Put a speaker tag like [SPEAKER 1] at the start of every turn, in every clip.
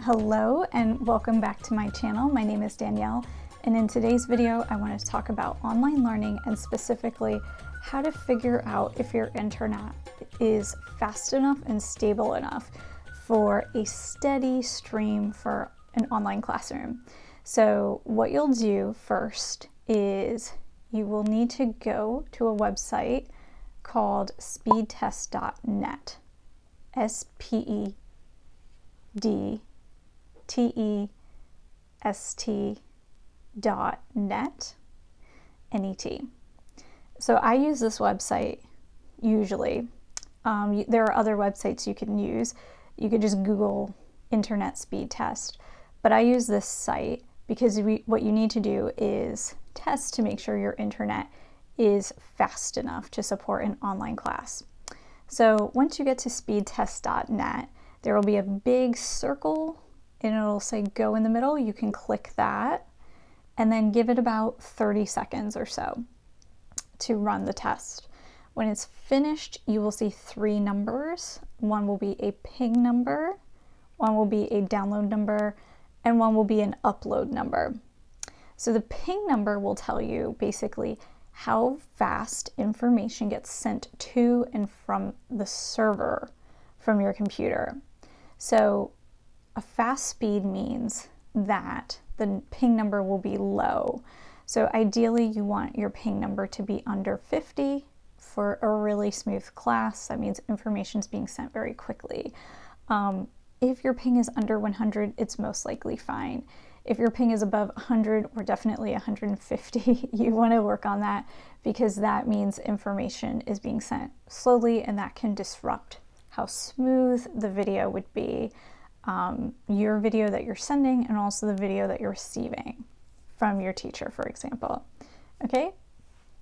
[SPEAKER 1] Hello and welcome back to my channel. My name is Danielle, and in today's video I want to talk about online learning and specifically how to figure out if your internet is fast enough and stable enough for a steady stream for an online classroom. So what you'll do first is you will need to go to a website called speedtest.net. SPEDTEST.net. So I use this website usually. There are other websites you can use. You could just Google internet speed test, but I use this site because what you need to do is test to make sure your internet is fast enough to support an online class. So once you get to speedtest.net, there will be a big circle and it'll say go in the middle. You can click that and then give it about 30 seconds or so to run the test. When it's finished, you will see three numbers. One will be a ping number, one will be a download number, and one will be an upload number. So the ping number will tell you basically how fast information gets sent to and from the server from your computer. So a fast speed means that the ping number will be low. So ideally you want your ping number to be under 50 for a really smooth class. That means information is being sent very quickly. If your ping is under 100, it's most likely fine. If your ping is above 100 or definitely 150, you want to work on that because that means information is being sent slowly and that can disrupt how smooth the video would be, your video that you're sending and also the video that you're receiving from your teacher, for example. Okay,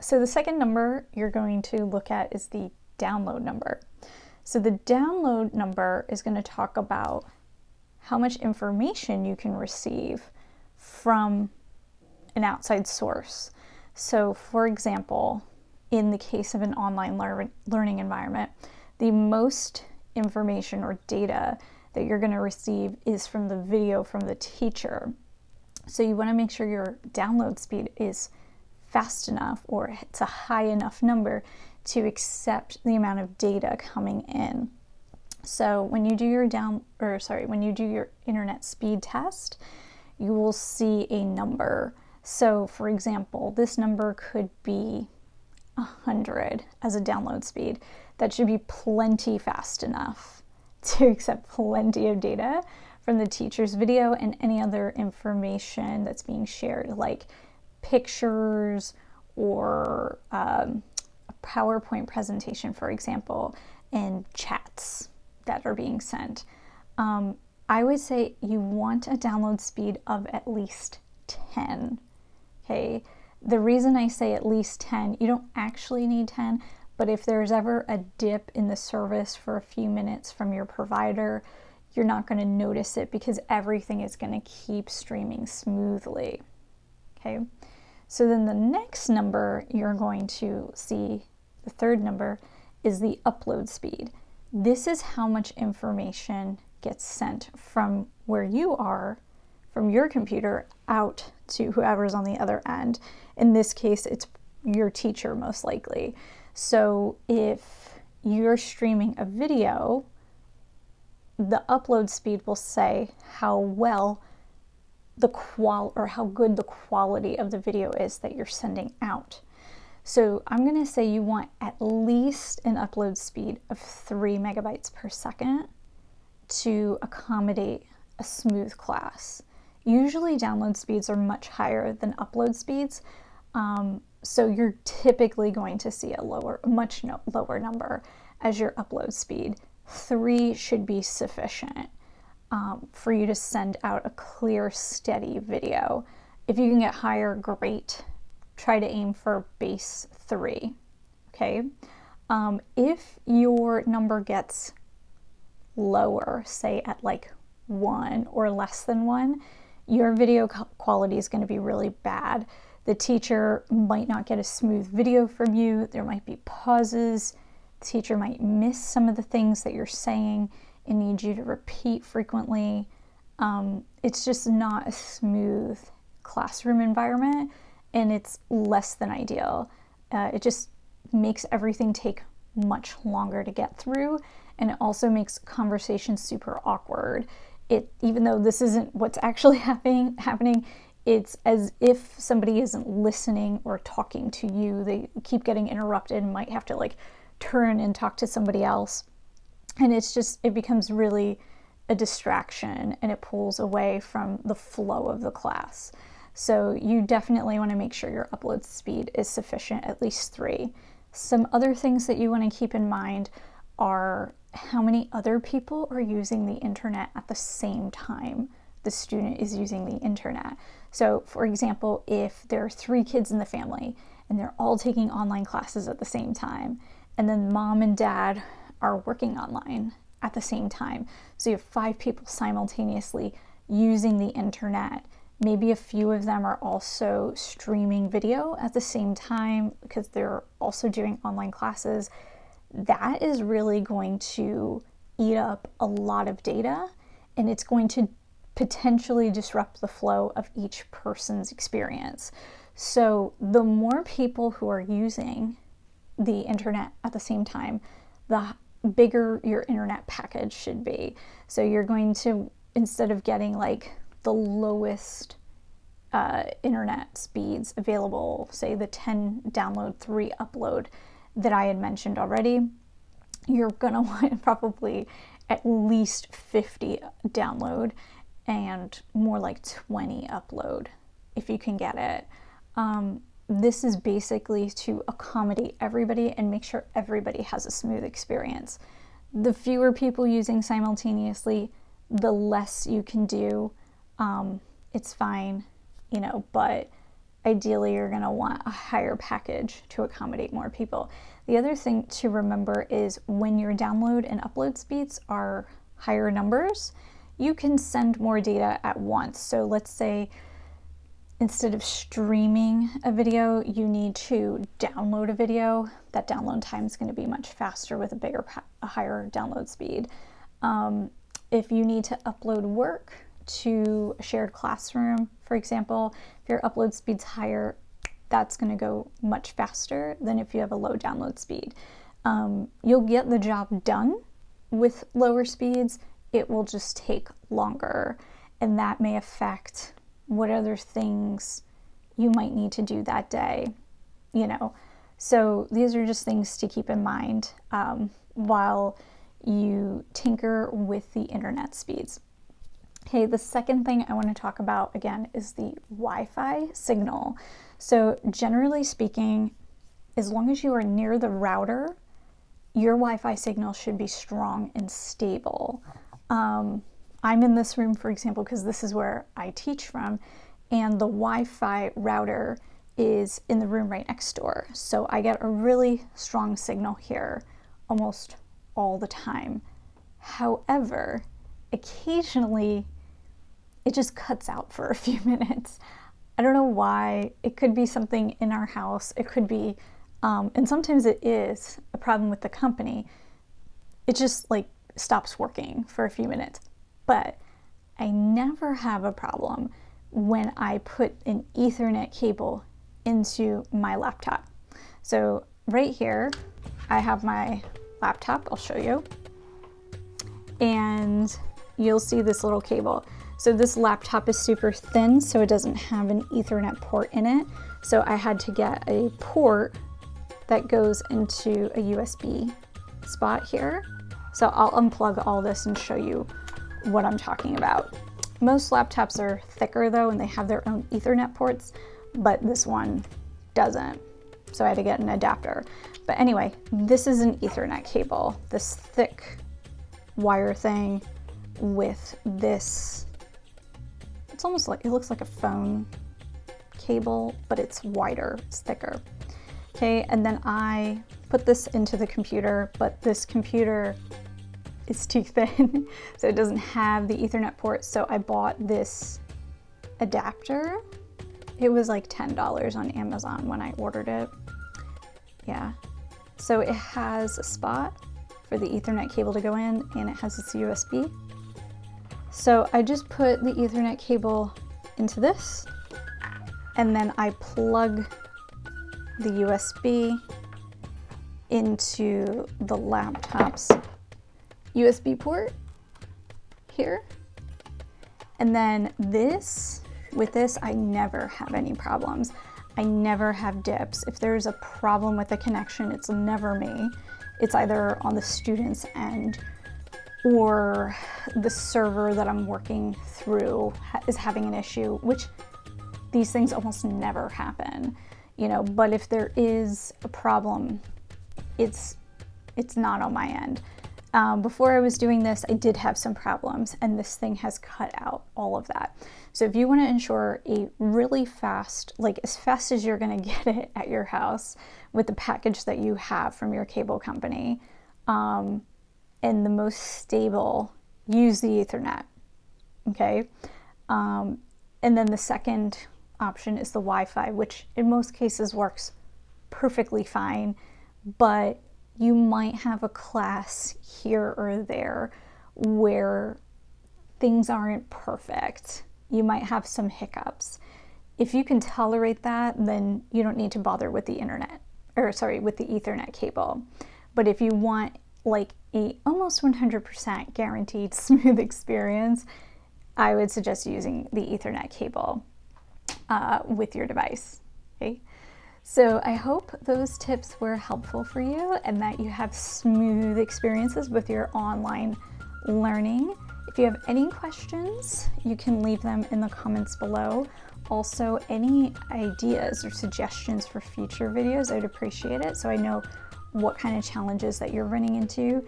[SPEAKER 1] so the second number you're going to look at is the download number. So the download number is going to talk about how much information you can receive from an outside source. So for example, in the case of an online learning environment, the most information or data that you're going to receive is from the video from the teacher. So you want to make sure your download speed is fast enough or it's a high enough number to accept the amount of data coming in. So when you do your internet speed test, you will see a number. So for example, this number could be 100 as a download speed. That should be plenty fast enough to accept plenty of data from the teacher's video and any other information that's being shared, like pictures or a PowerPoint presentation, for example, and chats that are being sent. I would say you want a download speed of at least 10. Okay, the reason I say at least 10, you don't actually need 10, but if there's ever a dip in the service for a few minutes from your provider, you're not going to notice it because everything is going to keep streaming smoothly. Okay, so then the next number you're going to see, the third number, is the upload speed. This is how much information gets sent from where you are, from your computer, out to whoever's on the other end. In this case, it's your teacher most likely. So if you're streaming a video, the upload speed will say how well how good the quality of the video is that you're sending out. So I'm going to say you want at least an upload speed of 3 megabytes per second to accommodate a smooth class. Usually download speeds are much higher than upload speeds, so you're typically going to see a much lower number as your upload speed. 3 should be sufficient for you to send out a clear, steady video. If you can get higher, great. Try to aim for base 3, okay? If your number gets lower, say at like 1 or less than 1, your video quality is going to be really bad. The teacher might not get a smooth video from you. There might be pauses. The teacher might miss some of the things that you're saying and need you to repeat frequently. It's just not a smooth classroom environment, and it's less than ideal. It just makes everything take much longer to get through, and it also makes conversations super awkward. Even though this isn't what's actually happening, it's as if somebody isn't listening or talking to you. They keep getting interrupted and might have to like turn and talk to somebody else. And it becomes really a distraction, and it pulls away from the flow of the class. So you definitely want to make sure your upload speed is sufficient, at least 3. Some other things that you want to keep in mind are how many other people are using the internet at the same time the student is using the internet. So for example, if there are 3 kids in the family and they're all taking online classes at the same time, and then mom and dad are working online at the same time, so you have 5 people simultaneously using the internet. Maybe a few of them are also streaming video at the same time because they're also doing online classes. That is really going to eat up a lot of data, and it's going to potentially disrupt the flow of each person's experience. So the more people who are using the internet at the same time, the bigger your internet package should be. So you're going to, instead of getting like the lowest internet speeds available, say the 10 download, 3 upload that I had mentioned already, you're gonna want probably at least 50 download and more like 20 upload if you can get it. This is basically to accommodate everybody and make sure everybody has a smooth experience. The fewer people using simultaneously, the less you can do. It's fine, but ideally you're going to want a higher package to accommodate more people. The other thing to remember is when your download and upload speeds are higher numbers, you can send more data at once. So let's say instead of streaming a video, you need to download a video. That download time is going to be much faster with a higher download speed. If you need to upload work to a shared classroom, for example, if your upload speed's higher, that's going to go much faster than if you have a low download speed. You'll get the job done with lower speeds. It will just take longer, and that may affect what other things you might need to do that day, So these are just things to keep in mind while you tinker with the internet speeds. Okay, the second thing I want to talk about again is the Wi-Fi signal. So generally speaking, as long as you are near the router, your Wi-Fi signal should be strong and stable. I'm in this room, for example, because this is where I teach from, and the Wi-Fi router is in the room right next door. So I get a really strong signal here almost all the time. However, occasionally it just cuts out for a few minutes. I don't know why. It could be something in our house. It could be, and sometimes it is a problem with the company. It just like stops working for a few minutes. But I never have a problem when I put an Ethernet cable into my laptop. So right here, I have my laptop. I'll show you. And you'll see this little cable. So this laptop is super thin, so it doesn't have an Ethernet port in it. So I had to get a port that goes into a USB spot here. So I'll unplug all this and show you what I'm talking about. Most laptops are thicker though, and they have their own Ethernet ports, but this one doesn't. So I had to get an adapter. But anyway, this is an Ethernet cable, this thick wire thing with this, it's almost like, it looks like a phone cable, but it's wider, it's thicker. Okay, and then I put this into the computer, but this computer is too thin, so it doesn't have the Ethernet port, so I bought this adapter. It was like $10 on Amazon when I ordered it. Yeah, so it has a spot for the Ethernet cable to go in, and it has its USB. So I just put the Ethernet cable into this, and then I plug the USB into the laptop's USB port here. And then with this, I never have any problems. I never have dips. If there's a problem with the connection, it's never me. It's either on the student's end or the server that I'm working through is having an issue, which these things almost never happen, you know, but if there is a problem, it's not on my end. Before I was doing this, I did have some problems, and this thing has cut out all of that. So if you want to ensure a really fast, like as fast as you're going to get it at your house with the package that you have from your cable company, and the most stable, use the Ethernet, okay? And then the second option is the Wi-Fi, which in most cases works perfectly fine, but you might have a class here or there where things aren't perfect. You might have some hiccups. If you can tolerate that, then you don't need to bother with the with the Ethernet cable. But if you want like a almost 100% guaranteed smooth experience, I would suggest using the Ethernet cable with your device, okay? So I hope those tips were helpful for you and that you have smooth experiences with your online learning. If you have any questions, you can leave them in the comments below. Also, any ideas or suggestions for future videos, I'd appreciate it so I know what kind of challenges that you're running into.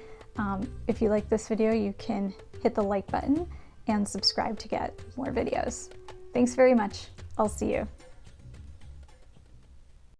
[SPEAKER 1] If you like this video, you can hit the like button and subscribe to get more videos. Thanks very much. I'll see you.